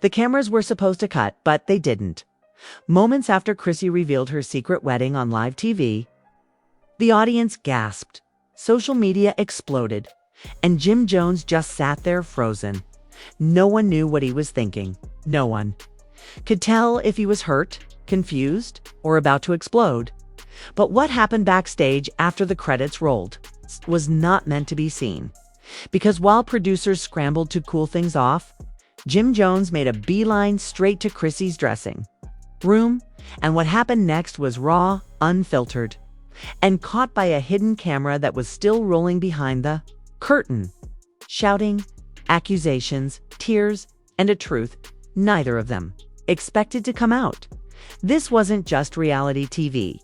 The cameras were supposed to cut, but they didn't. Moments after Chrissy revealed her secret wedding on live TV, the audience gasped, social media exploded, and Jim Jones just sat there frozen. No one knew what he was thinking. No one could tell if he was hurt, confused, or about to explode. But what happened backstage after the credits rolled was not meant to be seen. Because while producers scrambled to cool things off, Jim Jones made a beeline straight to Chrissy's dressing room, and what happened next was raw, unfiltered, and caught by a hidden camera that was still rolling behind the curtain. Shouting, accusations, tears, and a truth, neither of them expected to come out. This wasn't just reality TV.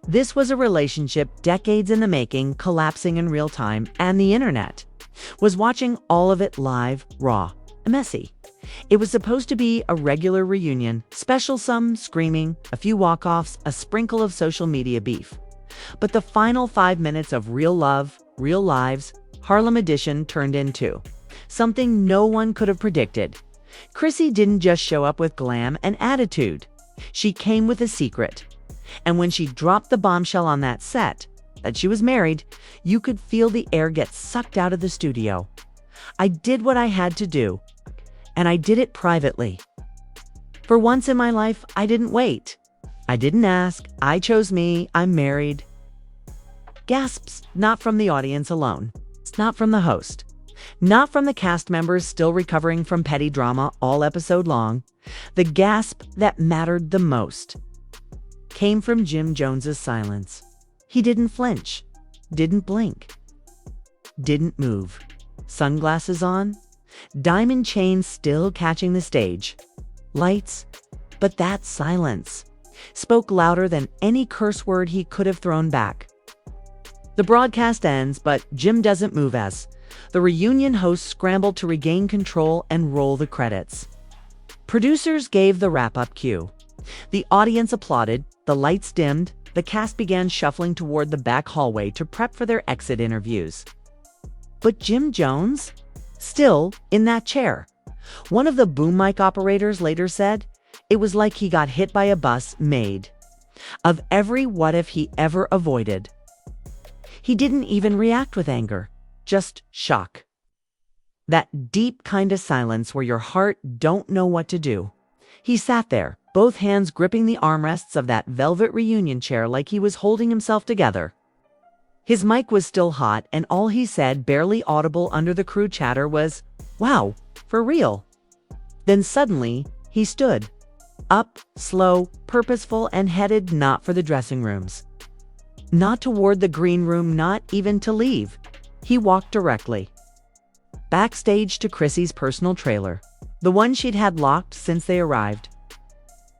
This was a relationship decades in the making, collapsing in real time, and the internet was watching all of it live, raw, messy. It was supposed to be a regular reunion, special, some screaming, a few walk-offs, a sprinkle of social media beef. But the final 5 minutes of real love, real lives, Harlem Edition turned into something no one could have predicted. Chrissy didn't just show up with glam and attitude. She came with a secret. And when she dropped the bombshell on that set, that she was married, you could feel the air get sucked out of the studio. I did what I had to do, and I did it privately. For once in my life, I didn't wait. I didn't ask. I chose me. I'm married. Gasps, not from the audience alone. It's not from the host. Not from the cast members still recovering from petty drama all episode long. The gasp that mattered the most came from Jim Jones's silence. He didn't flinch, didn't blink, didn't move. Sunglasses on, diamond chains still catching the stage. Lights, but that silence spoke louder than any curse word he could have thrown back. The broadcast ends, but Jim doesn't move as the reunion hosts scrambled to regain control and roll the credits. Producers gave the wrap-up cue. The audience applauded, the lights dimmed, the cast began shuffling toward the back hallway to prep for their exit interviews. But Jim Jones? Still in that chair. One of the boom mic operators later said, it was like he got hit by a bus made of every what if he ever avoided. He didn't even react with anger, just shock. That deep kind of silence where your heart don't know what to do. He sat there, both hands gripping the armrests of that velvet reunion chair like he was holding himself together. His mic was still hot, and all he said, barely audible under the crew chatter, was, "Wow, for real." Then suddenly, he stood. Up, slow, purposeful, and headed not for the dressing rooms. Not toward the green room, not even to leave. He walked directly backstage to Chrissy's personal trailer, the one she'd had locked since they arrived.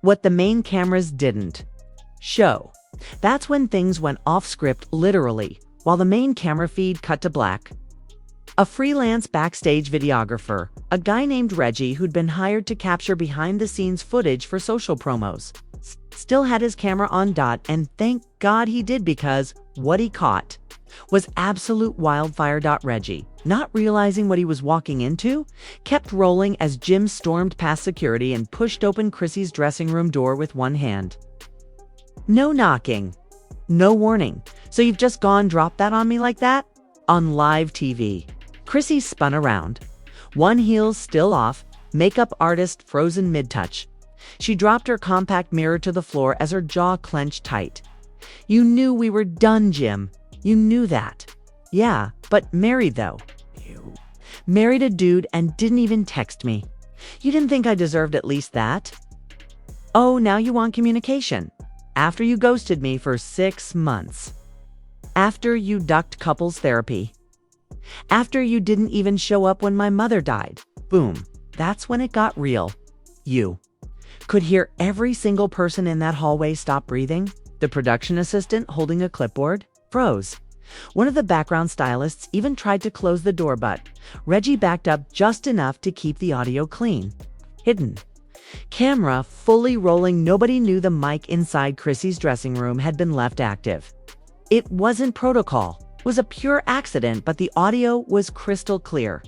What the main cameras didn't show. That's when things went off script, literally, while the main camera feed cut to black. A freelance backstage videographer, a guy named Reggie who'd been hired to capture behind-the-scenes footage for social promos, still had his camera on dot, and thank God he did, because what he caught was absolute wildfire. Reggie, not realizing what he was walking into, kept rolling as Jim stormed past security and pushed open Chrissy's dressing room door with one hand. No knocking, no warning. So you've just gone drop that on me like that? On live TV. Chrissy spun around, one heel still off, makeup artist frozen mid-touch. She dropped her compact mirror to the floor as her jaw clenched tight. You knew we were done, Jim. You knew that. Yeah, but married though. You married a dude and didn't even text me. You didn't think I deserved at least that? Oh, now you want communication. After you ghosted me for 6 months. After you ducked couples therapy. After you didn't even show up when my mother died. Boom. That's when it got real. You could hear every single person in that hallway stop breathing. The production assistant holding a clipboard froze. One of the background stylists even tried to close the door, but Reggie backed up just enough to keep the audio clean. Hidden camera fully rolling. Nobody knew the mic inside Chrissy's dressing room had been left active. It wasn't protocol. It was a pure accident, but the audio was crystal clear.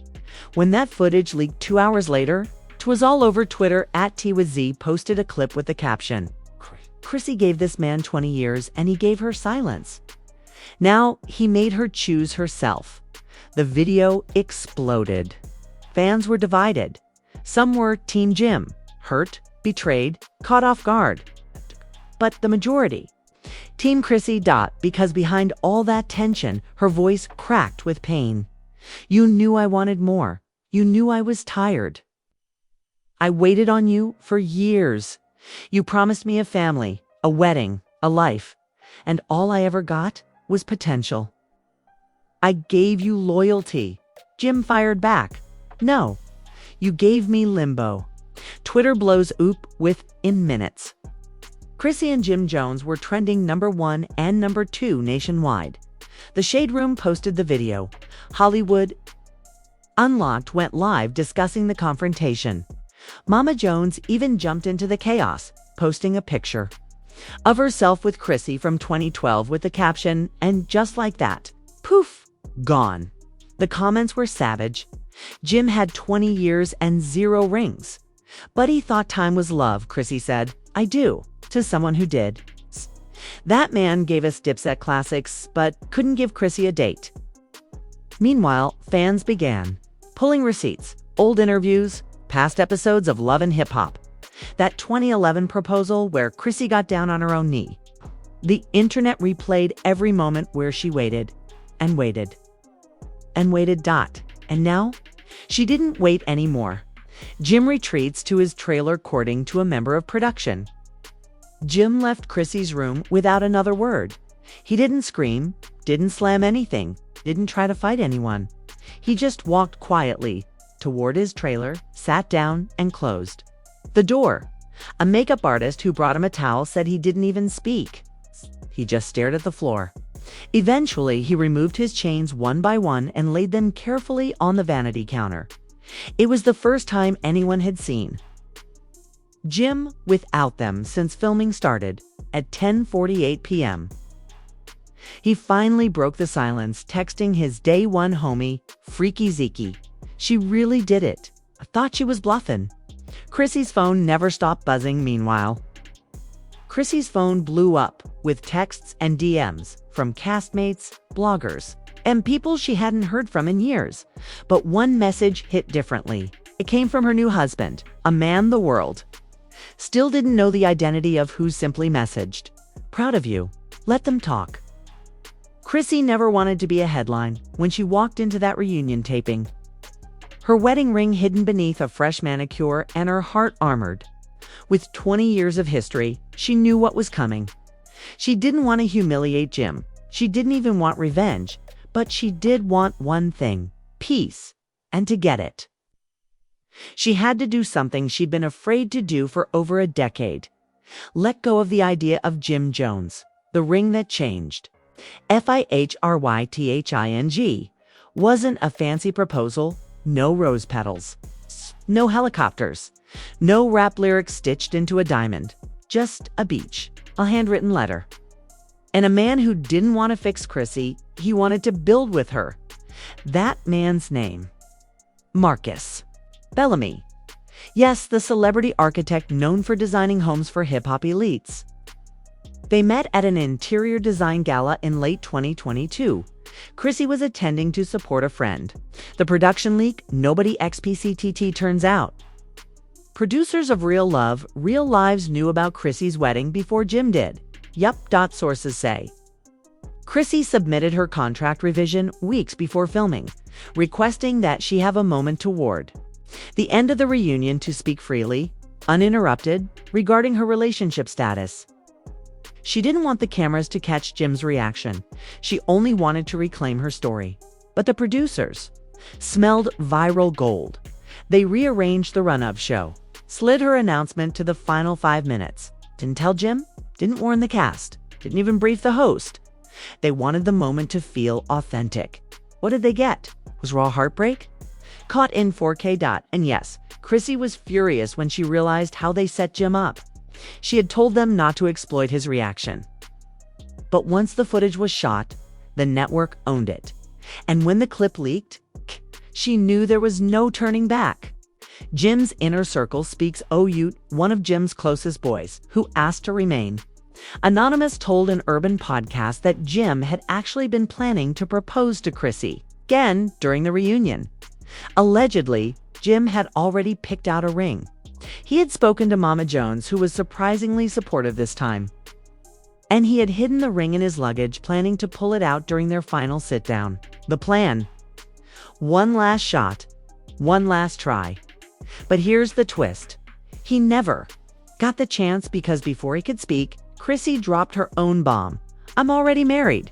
When that footage leaked 2 hours later, 'Twas all over Twitter. @T with Z posted a clip with the caption, "Chrissy gave this man 20 years and he gave her silence. Now he made her choose herself." The video exploded. Fans were divided. Some were Team Jim, hurt, betrayed, caught off guard. But the majority, Team Chrissy. Because behind all that tension, her voice cracked with pain. "You knew I wanted more. You knew I was tired. I waited on you for years. You promised me a family, a wedding, a life, and all I ever got was potential. I gave you loyalty." Jim fired back, "No, you gave me limbo." Twitter blows up within minutes. Chrissy and Jim Jones were trending #1 and #2 nationwide. The Shade Room posted the video. Hollywood Unlocked went live discussing the confrontation. Mama Jones even jumped into the chaos, posting a picture of herself with Chrissy from 2012 with the caption, "And just like that, poof, gone." The comments were savage. Jim had 20 years and 0 rings. "But he thought time was love," Chrissy said. "I do, to someone who did. That man gave us Dipset classics, but couldn't give Chrissy a date." Meanwhile, fans began pulling receipts, old interviews, past episodes of Love and Hip Hop. That 2011 proposal where Chrissy got down on her own knee. The internet replayed every moment where she waited and waited and waited. And now, she didn't wait anymore. Jim retreats to his trailer according to a member of production. Jim left Chrissy's room without another word. He didn't scream, didn't slam anything, didn't try to fight anyone. He just walked quietly toward his trailer, sat down, and closed the door. A makeup artist who brought him a towel said he didn't even speak. He just stared at the floor. Eventually, he removed his chains one by one and laid them carefully on the vanity counter. It was the first time anyone had seen Jim without them since filming started at 10:48 p.m. He finally broke the silence, texting his day one homie, Freaky Zeke. "She really did it. I thought she was bluffing." Chrissy's phone never stopped buzzing meanwhile. Chrissy's phone blew up with texts and DMs from castmates, bloggers, and people she hadn't heard from in years. But one message hit differently. It came from her new husband, a man the world still didn't know the identity of, who simply messaged, "Proud of you. Let them talk." Chrissy never wanted to be a headline when she walked into that reunion taping. Her wedding ring hidden beneath a fresh manicure and her heart armored. With 20 years of history, she knew what was coming. She didn't want to humiliate Jim. She didn't even want revenge. But she did want one thing: peace. And to get it, she had to do something she'd been afraid to do for over a decade. Let go of the idea of Jim Jones, the ring that changed. FIHRYTHING wasn't a fancy proposal, no rose petals, no helicopters, no rap lyrics stitched into a diamond, just a beach, a handwritten letter. And a man who didn't want to fix Chrissy, he wanted to build with her. That man's name, Marcus Bellamy. Yes, the celebrity architect known for designing homes for hip-hop elites. They met at an interior design gala in late 2022. Chrissy was attending to support a friend. The production leak, nobody XPCTT turns out. Producers of Real Love, Real Lives knew about Chrissy's wedding before Jim did. Yup. Sources say. Chrissy submitted her contract revision weeks before filming, requesting that she have a moment toward the end of the reunion to speak freely, uninterrupted, regarding her relationship status. She didn't want the cameras to catch Jim's reaction. She only wanted to reclaim her story. But the producers smelled viral gold. They rearranged the run-up show, slid her announcement to the final 5 minutes. Didn't tell Jim, didn't warn the cast, didn't even brief the host. They wanted the moment to feel authentic. What did they get? Was raw heartbreak? Caught in 4K. And yes, Chrissy was furious when she realized how they set Jim up. She had told them not to exploit his reaction. But once the footage was shot, the network owned it. And when the clip leaked, she knew there was no turning back. Jim's inner circle speaks Oyut, one of Jim's closest boys, who asked to remain. Anonymous told an urban podcast that Jim had actually been planning to propose to Chrissy, again during the reunion. Allegedly, Jim had already picked out a ring. He had spoken to Mama Jones, who was surprisingly supportive this time. And he had hidden the ring in his luggage, planning to pull it out during their final sit-down. The plan: one last shot, one last try. But here's the twist. He never got the chance because before he could speak, Chrissy dropped her own bomb. "I'm already married."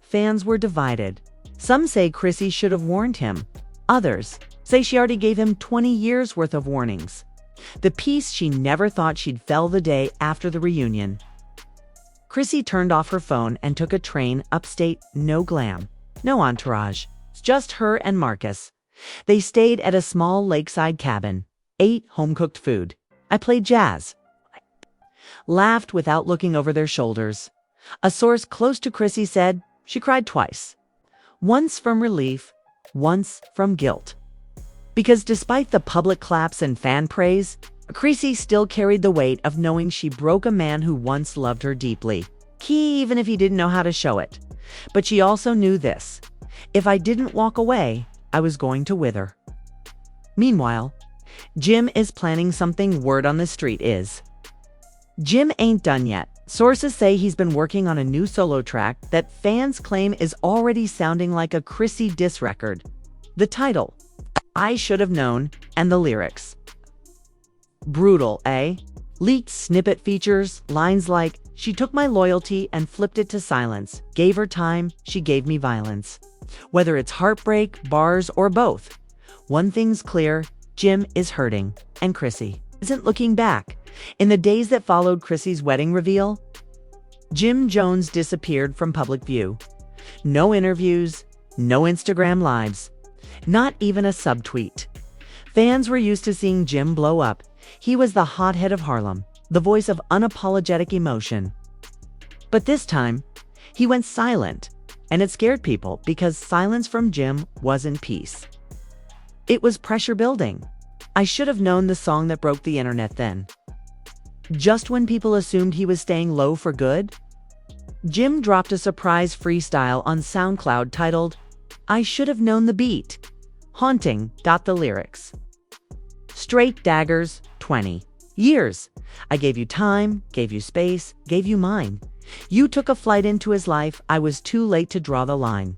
Fans were divided. Some say Chrissy should have warned him. Others say she already gave him 20 years worth of warnings. The piece she never thought she'd fell the day after the reunion. Chrissy turned off her phone and took a train upstate. No glam, no entourage. It's just her and Marcus. They stayed at a small lakeside cabin, ate home-cooked food. I played jazz. Laughed without looking over their shoulders. A source close to Chrissy said she cried twice. Once from relief, once from guilt. Because despite the public claps and fan praise, Chrissy still carried the weight of knowing she broke a man who once loved her deeply. Key even if he didn't know how to show it. But she also knew this. If I didn't walk away, I was going to wither. Meanwhile, Jim is planning something. Word on the street is Jim ain't done yet. Sources say he's been working on a new solo track that fans claim is already sounding like a Chrissy diss record. The title, I Should Have Known, and the lyrics. Brutal, eh? Leaked snippet features lines like, "She took my loyalty and flipped it to silence. Gave her time, she gave me violence." Whether it's heartbreak, bars, or both, one thing's clear: Jim is hurting, and Chrissy isn't looking back. In the days that followed Chrissy's wedding reveal, Jim Jones disappeared from public view. No interviews, no Instagram lives, not even a subtweet. Fans were used to seeing Jim blow up. He was the hothead of Harlem, the voice of unapologetic emotion. But this time, he went silent, and it scared people because silence from Jim wasn't peace. It was pressure building. I should have known, the song that broke the internet then. Just when people assumed he was staying low for good, Jim dropped a surprise freestyle on SoundCloud titled, I Should Have Known the Beat. Haunting. The lyrics. Straight daggers, 20 years. I gave you time, gave you space, gave you mine. You took a flight into his life. I was too late to draw the line.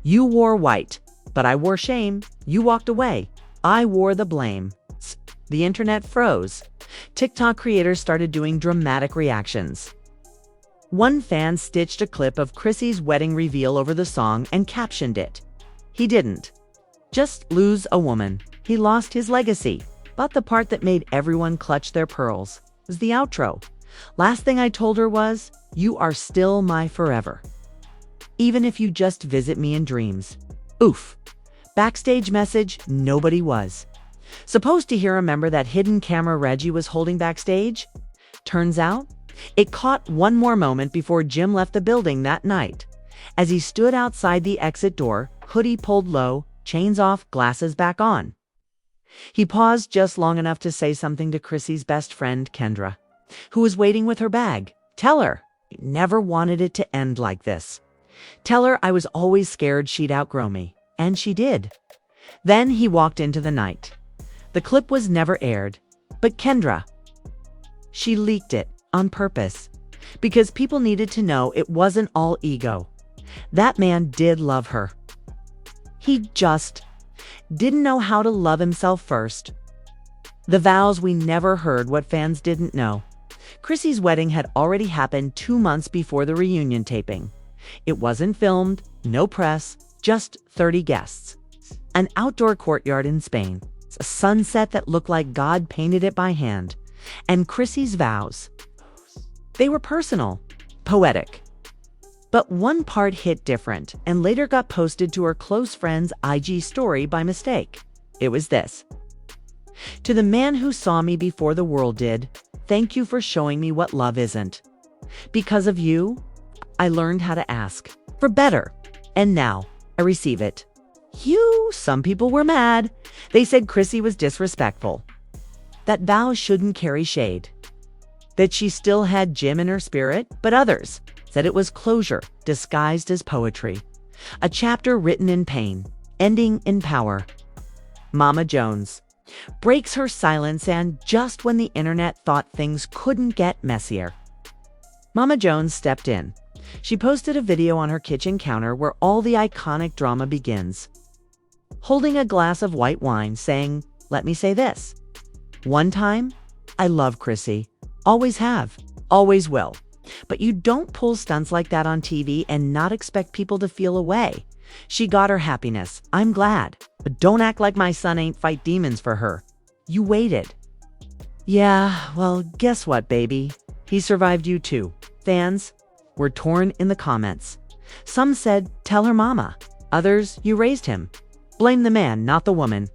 You wore white, but I wore shame. You walked away. I wore the blame. The internet froze. TikTok creators started doing dramatic reactions. One fan stitched a clip of Chrissy's wedding reveal over the song and captioned it. He didn't just lose a woman. He lost his legacy. But the part that made everyone clutch their pearls was the outro. Last thing I told her was, you are still my forever. Even if you just visit me in dreams. Oof. Backstage message, nobody was supposed to hear. Remember that hidden camera Reggie was holding backstage? Turns out, it caught one more moment before Jim left the building that night. As he stood outside the exit door, hoodie pulled low, chains off, glasses back on. He paused just long enough to say something to Chrissy's best friend, Kendra, who was waiting with her bag. Tell her, I never wanted it to end like this. Tell her I was always scared she'd outgrow me. And she did. Then he walked into the night. The clip was never aired, but Kendra, she leaked it on purpose because people needed to know it wasn't all ego. That man did love her. He just didn't know how to love himself first. The vows we never heard. What fans didn't know. Chrissy's wedding had already happened 2 months before the reunion taping. It wasn't filmed, no press, just 30 guests. An outdoor courtyard in Spain, a sunset that looked like God painted it by hand, and Chrissy's vows. They were personal, poetic. But one part hit different and later got posted to her close friend's IG story by mistake. It was this. To the man who saw me before the world did, thank you for showing me what love isn't. Because of you, I learned how to ask for better, and now I receive it. Some people were mad. They said Chrissy was disrespectful, that vows shouldn't carry shade, that she still had Jim in her spirit, but others said it was closure disguised as poetry, a chapter written in pain, ending in power. Mama Jones breaks her silence, and just when the internet thought things couldn't get messier, Mama Jones stepped in. She posted a video on her kitchen counter where all the iconic drama begins, holding a glass of white wine, saying, "Let me say this. One time, I love Chrissy. Always have. Always will. But you don't pull stunts like that on TV and not expect people to feel a way. She got her happiness. I'm glad. But don't act like my son ain't fight demons for her. You waited." Yeah, well, guess what, baby? He survived you too. Fans were torn in the comments. Some said, "Tell her mama." Others, "You raised him. Blame the man, not the woman."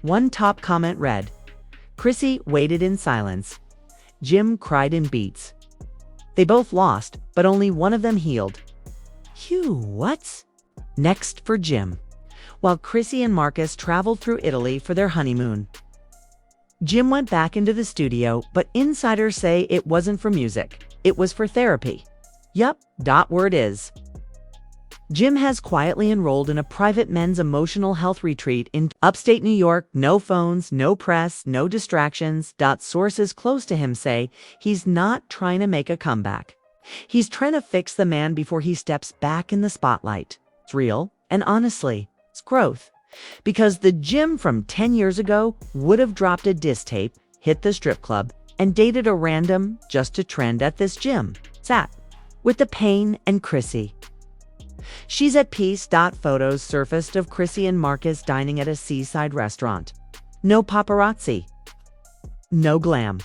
One top comment read, "Chrissy waited in silence. Jim cried in beats. They both lost, but only one of them healed." What? Next for Jim. While Chrissy and Marcus traveled through Italy for their honeymoon, Jim went back into the studio, but insiders say it wasn't for music. It was for therapy. Yup, word is. Jim has quietly enrolled in a private men's emotional health retreat in upstate New York. No phones, no press, no distractions. Sources close to him say he's not trying to make a comeback. He's trying to fix the man before he steps back in the spotlight. It's real, and honestly, it's growth. Because the Jim from 10 years ago would have dropped a diss tape, hit the strip club, and dated a random just to trend at this Jim. Sat with the pain and Chrissy. She's at peace. Photos surfaced of Chrissy and Marcus dining at a seaside restaurant. No paparazzi. No glam.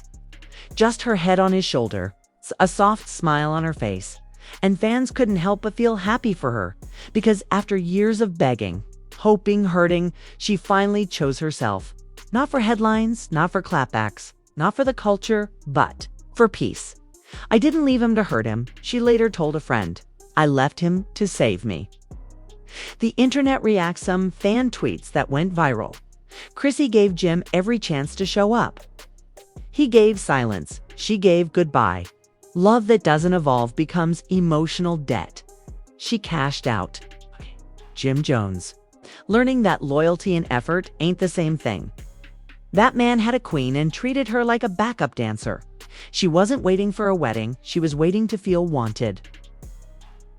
Just her head on his shoulder, a soft smile on her face. And fans couldn't help but feel happy for her, because after years of begging, hoping, hurting, she finally chose herself. Not for headlines, not for clapbacks, not for the culture, but for peace. "I didn't leave him to hurt him," she later told a friend. "I left him to save me." The internet reacts some fan tweets that went viral. Chrissy gave Jim every chance to show up. He gave silence. She gave goodbye. Love that doesn't evolve becomes emotional debt. She cashed out. Jim Jones, learning that loyalty and effort ain't the same thing. That man had a queen and treated her like a backup dancer. She wasn't waiting for a wedding. She was waiting to feel wanted.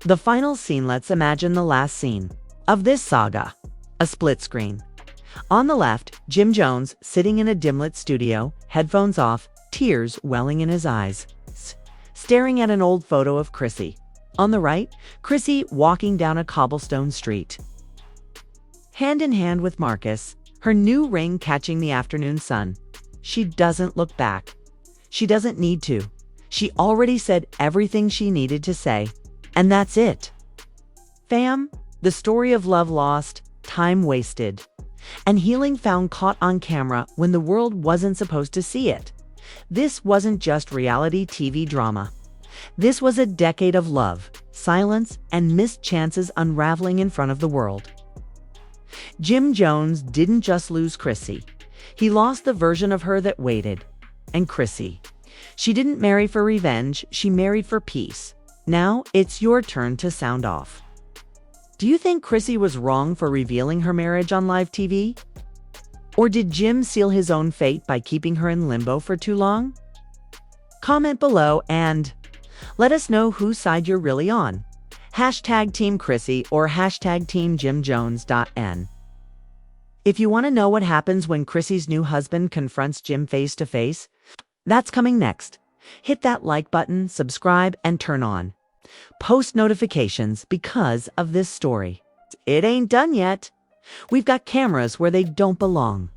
The final scene. Let's imagine the last scene of this saga. A split screen. On the left, Jim Jones sitting in a dim-lit studio, headphones off, tears welling in his eyes, staring at an old photo of Chrissy. On the right, Chrissy walking down a cobblestone street, hand in hand with Marcus, her new ring catching the afternoon sun. She doesn't look back. She doesn't need to. She already said everything she needed to say. And that's it. Fam, the story of love lost, time wasted, and healing found caught on camera when the world wasn't supposed to see it. This wasn't just reality TV drama. This was a decade of love, silence, and missed chances unraveling in front of the world. Jim Jones didn't just lose Chrissy. He lost the version of her that waited. And Chrissy, she didn't marry for revenge, she married for peace. Now it's your turn to sound off. Do you think Chrissy was wrong for revealing her marriage on live TV? Or did Jim seal his own fate by keeping her in limbo for too long? Comment below and let us know whose side you're really on. Hashtag Team Chrissy or hashtag Team Jim Jones.n. If you want to know what happens when Chrissy's new husband confronts Jim face to face, that's coming next. Hit that like button, subscribe, and turn on post notifications because of this story. It ain't done yet. We've got cameras where they don't belong.